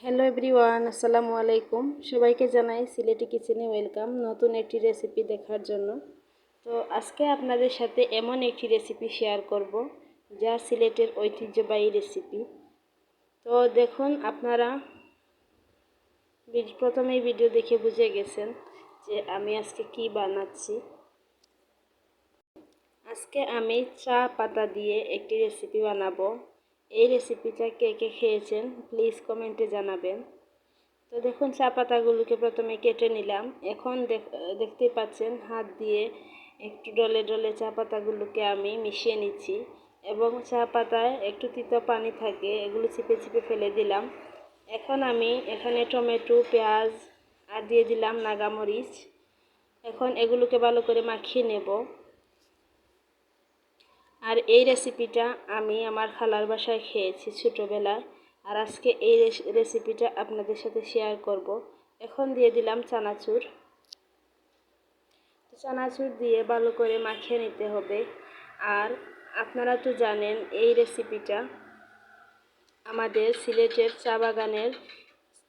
Hello everyone, আসসালামু আলাইকুম। সবাইকে জানাই সিলেটি কিচেনে ওয়েলকাম নতুন একটি রেসিপি দেখার জন্য। তো আজকে আপনাদের সাথে এমন একটি রেসিপি শেয়ার করব যা সিলেটের ঐতিহ্যবাহী রেসিপি। তো দেখুন, আপনারা প্রথমেই ভিডিও দেখে বুঝে গেছেন যে আমি আজকে কি বানাচ্ছি। আজকে আমি চা পাতা দিয়ে একটি রেসিপি বানাবো। এই রেসিপিটা কে কে খেয়েছেন প্লিজ কমেন্টে জানাবেন। তো দেখুন, চা পাতাগুলোকে প্রথমে কেটে নিলাম। এখন দেখতেই পাচ্ছেন হাত দিয়ে একটু ডলে ডলে চা পাতাগুলোকে আমি মিশিয়ে নিচ্ছি এবং চা পাতায় একটু তিতো পানি থাকে, এগুলো চিপে চিপে ফেলে দিলাম। এখন আমি এখানে টমেটো, পেঁয়াজ আর দিয়ে দিলাম নাগামরিচ। এখন এগুলোকে ভালো করে মাখিয়ে নেব। আর এই রেসিপিটা আমি আমার খালার বাসায় খেয়েছি ছোটোবেলায়, আর আজকে এই রেসিপিটা আপনাদের সাথে শেয়ার করব। এখন দিয়ে দিলাম চানাচুর। চানাচুর দিয়ে ভালো করে মাখিয়ে নিতে হবে। আর আপনারা তো জানেন এই রেসিপিটা আমাদের সিলেটের চা বাগানের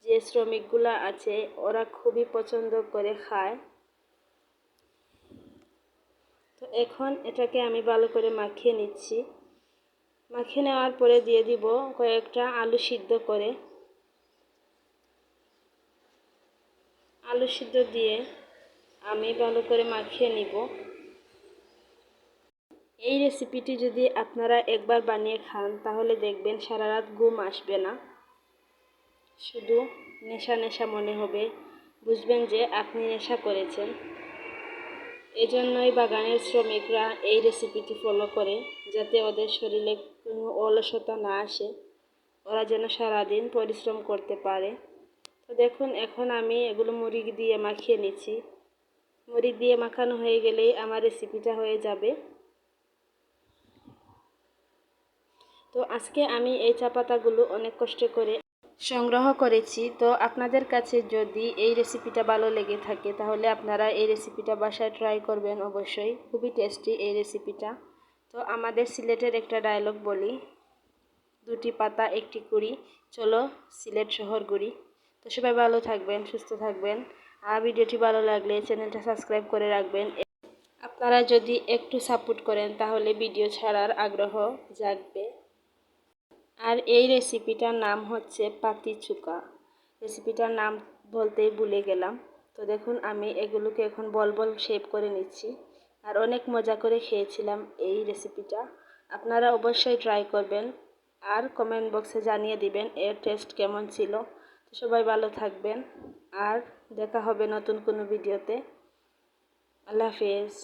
যে শ্রমিকগুলো আছে ওরা খুবই পছন্দ করে খায়। তো এখন এটাকে আমি ভালো করে মাখিয়ে নিচ্ছি। মাখিয়ে নেওয়ার পরে দিয়ে দিব কয়েকটা আলু সিদ্ধ করে। আলু সিদ্ধ দিয়ে আমি ভালো করে মাখিয়ে নিব। এই রেসিপিটি যদি আপনারা একবার বানিয়ে খান তাহলে দেখবেন সারা রাত ঘুম আসবে না, শুধু নেশা নেশা মনে হবে, বুঝবেন যে আপনি নেশা করেছেন। এজন্যই বাগানের শ্রমিকরা এই রেসিপিটি ফলো করে, যাতে ওদের শরীরে কোনো অলসতা না আসে, ওরা যেন সারাদিন পরিশ্রম করতে পারে। তো দেখুন, এখন আমি এগুলো মুড়ি দিয়ে মাখিয়ে নিচ্ছি। মুড়ি দিয়ে মাখানো হয়ে গেলেই আমার রেসিপিটা হয়ে যাবে। তো আজকে আমি এই চা পাতাগুলো অনেক কষ্ট করে সংগ্রহ করেছি। তো আপনাদের কাছে যদি এই রেসিপিটা ভালো লেগে থাকে তাহলে আপনারা এই রেসিপিটা বাসায় ট্রাই করবেন অবশ্যই, খুবই টেস্টি এই রেসিপিটা। তো আমাদের সিলেটের একটা ডায়লগ বলি, দুটি পাতা একটি কুড়ি, চলো সিলেট শহর ঘুরি। তো সবাই ভালো থাকবেন, সুস্থ থাকবেন। আর ভিডিওটি ভালো লাগলে চ্যানেলটা সাবস্ক্রাইব করে রাখবেন। আপনারা যদি একটু সাপোর্ট করেন তাহলে ভিডিও ছাড়ার আগ্রহ জাগবে। আর এই রেসিপিটার নাম হচ্ছে পাতি চুকা। রেসিপিটার নাম বলতেই ভুলে গেলাম। তো দেখুন, আমি এগুলোকে এখন বল বল শেপ করে নিচ্ছি। আর অনেক মজা করে খেয়েছিলাম এই রেসিপিটা। আপনারা অবশ্যই ট্রাই করবেন আর কমেন্ট বক্সে জানিয়ে দিবেন এর টেস্ট কেমন ছিল। তো সবাই ভালো থাকবেন আর দেখা হবে নতুন কোনো ভিডিওতে। আল্লাহ হাফেজ।